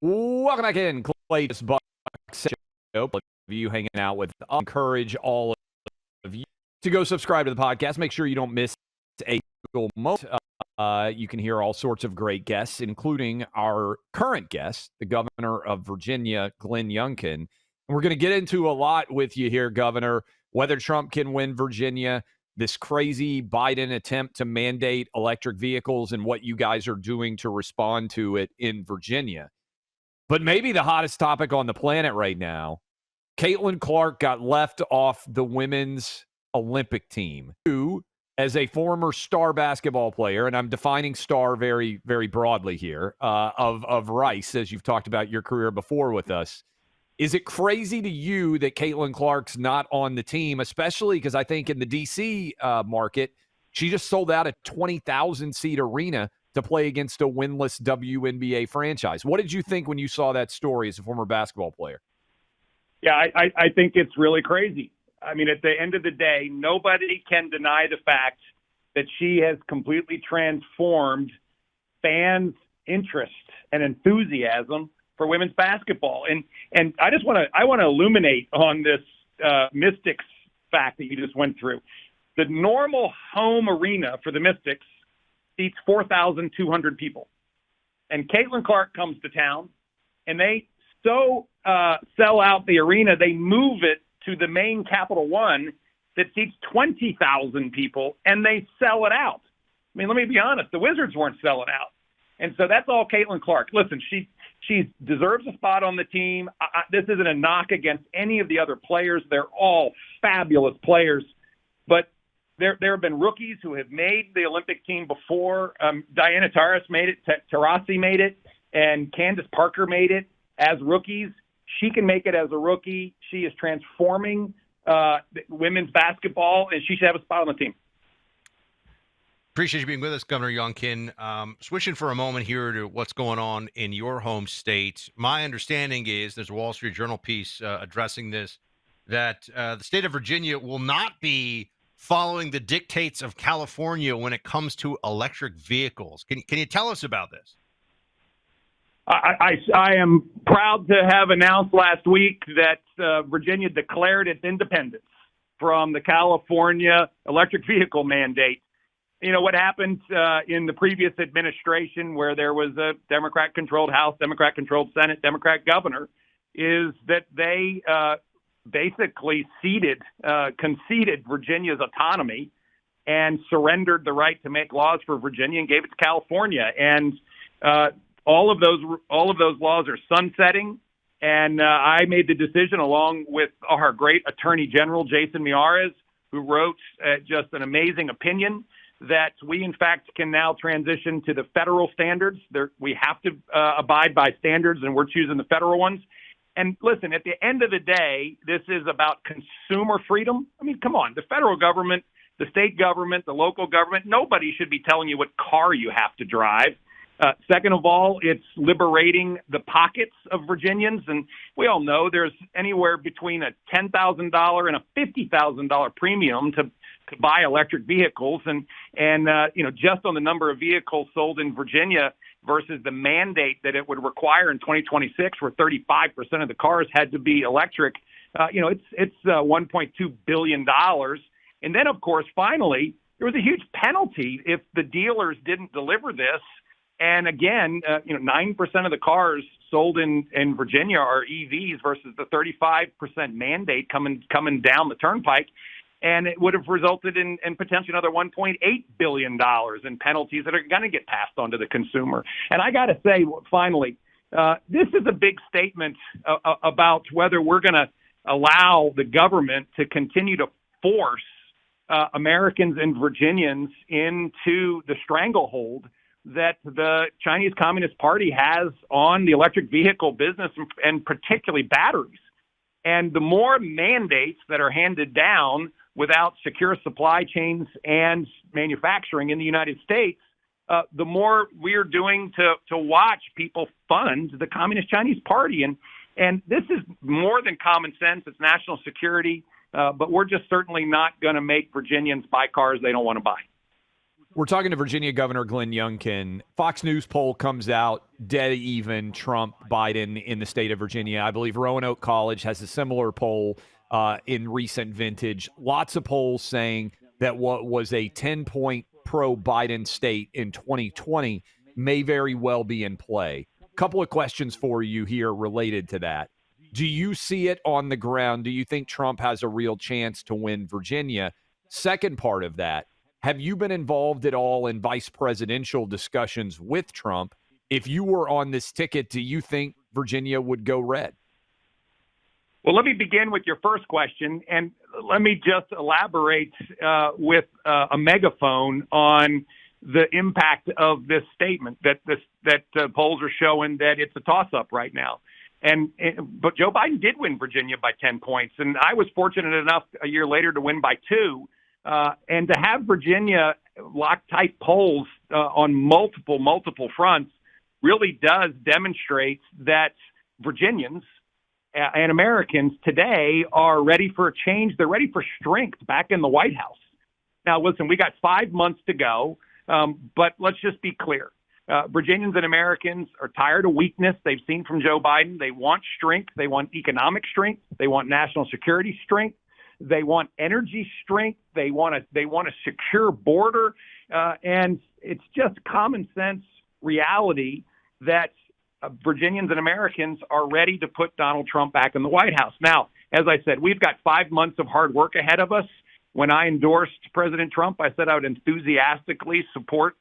Welcome back in, Clay's Bucks Show. Of you hanging out with us. Encourage all of you to go subscribe to the podcast. Make sure you don't miss a single moment. You can hear all sorts of great guests, including our current guest, the governor of Virginia, Glenn Youngkin. And we're going to get into a lot with you here, Governor, whether Trump can win Virginia, this crazy Biden attempt to mandate electric vehicles, and what you guys are doing to respond to it in Virginia. But maybe the hottest topic on the planet right now, Caitlin Clark got left off the women's Olympic team. Who, as a former star basketball player, and I'm defining star very, very broadly here, of Rice, as you've talked about your career before with us, is it crazy to you that Caitlin Clark's not on the team, especially because I think in the D.C. Market, she just sold out a 20,000-seat arena to play against a winless WNBA franchise. What did you think when you saw that story as a former basketball player? Yeah, I think it's really crazy. I mean, at the end of the day, nobody can deny the fact that she has completely transformed fans' interest and enthusiasm for women's basketball. And I just want to illuminate on this Mystics fact that you just went through. The normal home arena for the Mystics seats 4,200 people. And Caitlin Clark comes to town, and they sell out the arena, they move it to the main Capital One that seats 20,000 people, and they sell it out. I mean, let me be honest, the Wizards weren't selling out. And so that's all Caitlin Clark. Listen, she deserves a spot on the team. This isn't a knock against any of the other players. They're all fabulous players. But there have been rookies who have made the Olympic team before. Diana Taurasi made it, Taurasi made it, and Candace Parker made it as rookies. She can make it as a rookie. She is transforming women's basketball, and she should have a spot on the team. Appreciate you being with us, Governor Youngkin. Switching for a moment here to what's going on in your home state. My understanding is, there's a Wall Street Journal piece addressing this, that the state of Virginia will not be following the dictates of California when it comes to electric vehicles. Can you tell us about this? I am proud to have announced last week that Virginia declared its independence from the California electric vehicle mandate. You know, what happened in the previous administration, where there was a Democrat-controlled House, Democrat-controlled Senate, Democrat governor, is that they basically conceded Virginia's autonomy and surrendered the right to make laws for Virginia and gave it to California. And all of those laws are sunsetting. And I made the decision, along with our great Attorney General, Jason Miyares, who wrote just an amazing opinion, that we, in fact, can now transition to the federal standards. We have to abide by standards, and we're choosing the federal ones. And listen, at the end of the day, this is about consumer freedom. I mean, come on, the federal government, the state government, the local government, nobody should be telling you what car you have to drive. Second of all, it's liberating the pockets of Virginians. And we all know there's anywhere between a $10,000 and a $50,000 premium to buy electric vehicles. And just on the number of vehicles sold in Virginia versus the mandate that it would require in 2026, where 35% of the cars had to be electric, it's $1.2 billion. And then, of course, finally, there was a huge penalty if the dealers didn't deliver this. And again, 9% of the cars sold in Virginia are EVs versus the 35% mandate coming down the turnpike. And it would have resulted in potentially another $1.8 billion in penalties that are going to get passed on to the consumer. And I got to say, finally, this is a big statement about whether we're going to allow the government to continue to force Americans and Virginians into the stranglehold that the Chinese Communist Party has on the electric vehicle business, and particularly batteries. And the more mandates that are handed down without secure supply chains and manufacturing in the United States, the more we're doing to watch people fund the Communist Chinese Party. And this is more than common sense. It's national security. But we're just certainly not going to make Virginians buy cars they don't want to buy. We're talking to Virginia Governor Glenn Youngkin. Fox News poll comes out dead even Trump, Biden in the state of Virginia. I believe Roanoke College has a similar poll in recent vintage. Lots of polls saying that what was a 10-point pro-Biden state in 2020 may very well be in play. Couple of questions for you here related to that. Do you see it on the ground? Do you think Trump has a real chance to win Virginia? Second part of that, have you been involved at all in vice presidential discussions with Trump? If you were on this ticket, do you think Virginia would go red? Well, let me begin with your first question, and let me just elaborate with a megaphone on the impact of this statement that polls are showing that it's a toss-up right now. But Joe Biden did win Virginia by 10 points, and I was fortunate enough a year later to win by 2. And to have Virginia Loctite polls on multiple fronts really does demonstrate that Virginians and Americans today are ready for a change. They're ready for strength back in the White House. Now, listen, we got 5 months to go, but let's just be clear. Virginians and Americans are tired of weakness they've seen from Joe Biden. They want strength. They want economic strength. They want national security strength. They want energy strength. They want a secure border. And it's just common sense reality that Virginians and Americans are ready to put Donald Trump back in the White House. Now, as I said, we've got 5 months of hard work ahead of us. When I endorsed President Trump, I said I would enthusiastically support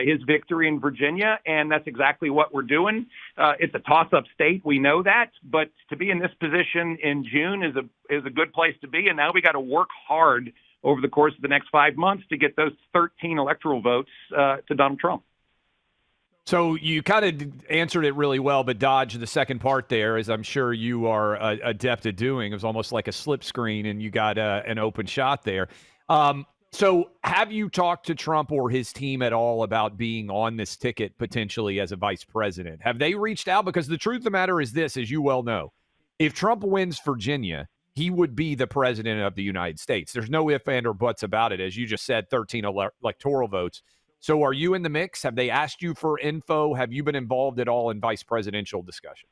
his victory in Virginia, and that's exactly what we're doing. It's a toss-up state, we know that, but to be in this position in June is a good place to be, and now we got to work hard over the course of the next 5 months to get those 13 electoral votes to Donald Trump. So you kind of answered it really well, but dodged the second part there, as I'm sure you are adept at doing. It was almost like a slip screen, and you got an open shot there. So have you talked to Trump or his team at all about being on this ticket potentially as a vice president? Have they reached out? Because the truth of the matter is this, as you well know, if Trump wins Virginia, he would be the president of the United States. There's no ifs, and, or buts about it. As you just said, 13 electoral votes. So are you in the mix? Have they asked you for info? Have you been involved at all in vice presidential discussions?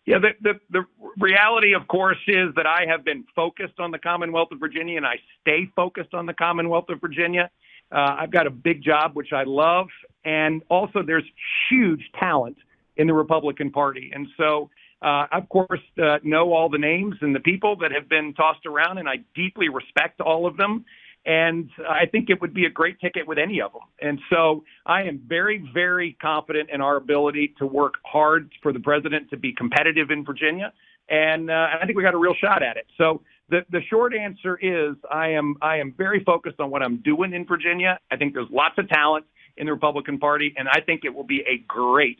Yeah, the reality, of course, is that I have been focused on the Commonwealth of Virginia, and I stay focused on the Commonwealth of Virginia. I've got a big job, which I love, and also there's huge talent in the Republican Party. And so, of course, know all the names and the people that have been tossed around, and I deeply respect all of them. And I think it would be a great ticket with any of them. And so I am very, very confident in our ability to work hard for the president to be competitive in Virginia. And I think we got a real shot at it. So the short answer is I am very focused on what I'm doing in Virginia. I think there's lots of talent in the Republican Party, and I think it will be a great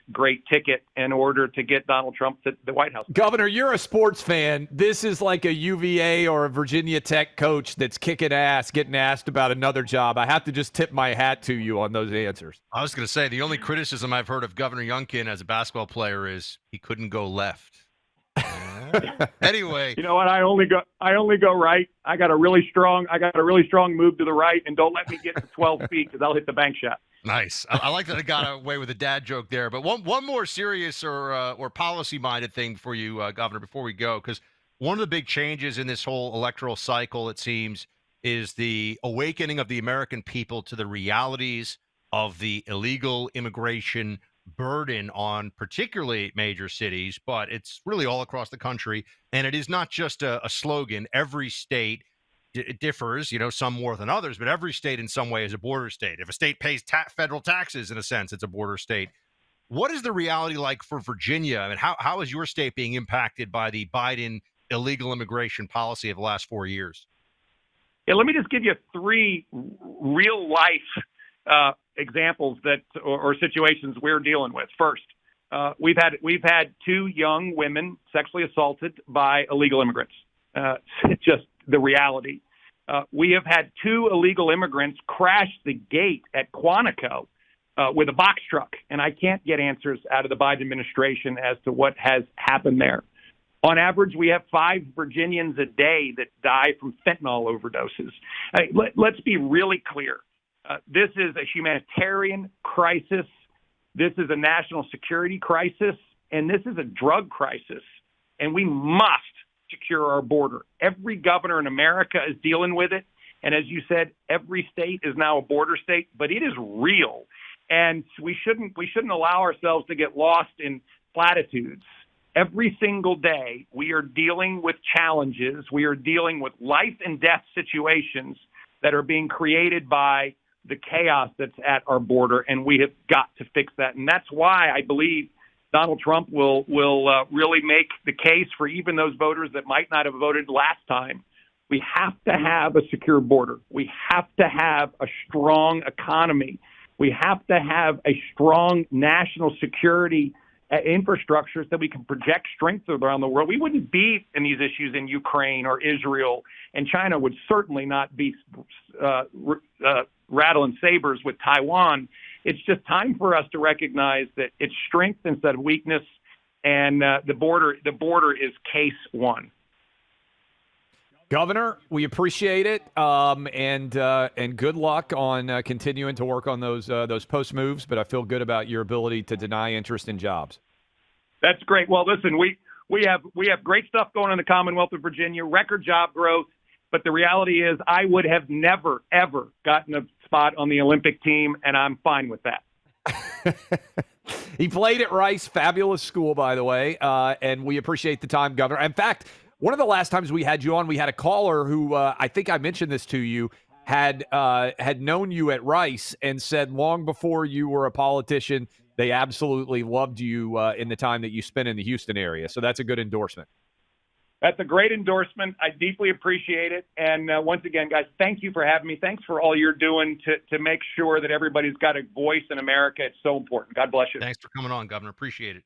ticket in order to get Donald Trump to the White House. Governor, you're a sports fan. This is like a UVA or a Virginia Tech coach that's kicking ass, getting asked about another job. I have to just tip my hat to you on those answers. I was going to say, the only criticism I've heard of Governor Youngkin as a basketball player is he couldn't go left. Anyway, you know what? I only go right. I got a really strong move to the right, and don't let me get to 12 feet because I'll hit the bank shot. Nice. I like that I got away with a dad joke there. But one more serious or policy-minded thing for you, Governor, before we go, because one of the big changes in this whole electoral cycle, it seems, is the awakening of the American people to the realities of the illegal immigration burden on particularly major cities, but it's really all across the country. And it is not just a slogan. Every state it differs, some more than others, but every state in some way is a border state. If a state pays federal taxes, in a sense, it's a border state. What is the reality like for Virginia? I mean, how is your state being impacted by the Biden illegal immigration policy of the last 4 years? Yeah, let me just give you 3 real life examples or situations we're dealing with. First, we've had 2 young women sexually assaulted by illegal immigrants. Just the reality. We have had 2 illegal immigrants crash the gate at Quantico with a box truck, and I can't get answers out of the Biden administration as to what has happened there. On average, we have 5 Virginians a day that die from fentanyl overdoses. Let's be really clear. This is a humanitarian crisis. This is a national security crisis, and this is a drug crisis. And we must secure our border. Every governor in America is dealing with it. And as you said, every state is now a border state, but it is real. And we shouldn't allow ourselves to get lost in platitudes. Every single day, we are dealing with challenges. We are dealing with life and death situations that are being created by the chaos that's at our border, and we have got to fix that. And that's why I believe Donald Trump will really make the case for even those voters that might not have voted last time. We have to have a secure border. We have to have a strong economy. We have to have a strong national security infrastructure so that we can project strength around the world. We wouldn't be in these issues in Ukraine or Israel, and China would certainly not be rattling sabers with Taiwan. It's just time for us to recognize that it's strength instead of weakness, and the border is case one. Governor, we appreciate it, and good luck on continuing to work on those post moves. But I feel good about your ability to deny interest in jobs. That's great. Well, listen, we have great stuff going on in the Commonwealth of Virginia, record job growth. But the reality is, I would have never ever gotten a spot on the Olympic team, and I'm fine with that. He played at Rice, fabulous school, by the way, and we appreciate the time, Governor. In fact, one of the last times we had you on, we had a caller who I think I mentioned this to you, had known you at Rice and said long before you were a politician, they absolutely loved you in the time that you spent in the Houston area. So that's a good endorsement. That's a great endorsement. I deeply appreciate it. And once again, guys, thank you for having me. Thanks for all you're doing to make sure that everybody's got a voice in America. It's so important. God bless you. Thanks for coming on, Governor. Appreciate it.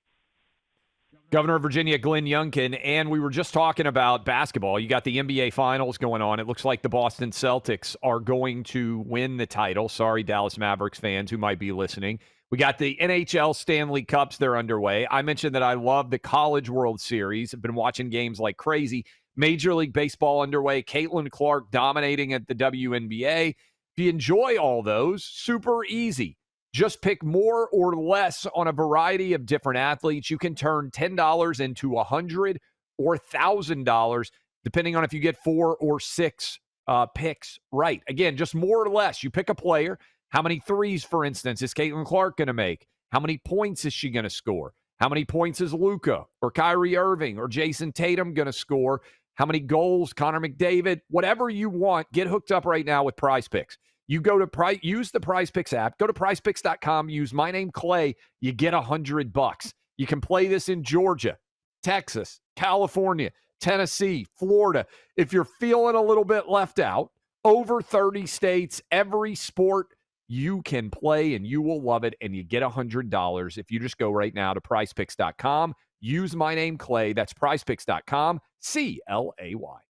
Governor of Virginia, Glenn Youngkin, and we were just talking about basketball. You got the NBA Finals going on. It looks like the Boston Celtics are going to win the title. Sorry, Dallas Mavericks fans who might be listening. We got the NHL Stanley Cups. They're underway. I mentioned that I love the College World Series. I've been watching games like crazy. Major League Baseball underway. Caitlin Clark dominating at the WNBA. If you enjoy all those, super easy. Just pick more or less on a variety of different athletes. You can turn $10 into $100 or $1,000, depending on if you get 4 or 6 picks right. Again, just more or less. You pick a player. How many threes, for instance, is Caitlin Clark going to make? How many points is she going to score? How many points is Luka or Kyrie Irving or Jason Tatum going to score? How many goals, Connor McDavid? Whatever you want, get hooked up right now with Prize Picks. You go to use the Prize Picks app. Go to prizepicks.com. Use my name, Clay. You get $100. You can play this in Georgia, Texas, California, Tennessee, Florida. If you're feeling a little bit left out, over 30 states, every sport, you can play and you will love it. And you get $100 if you just go right now to prizepicks.com. Use my name, Clay. That's prizepicks.com, CLAY.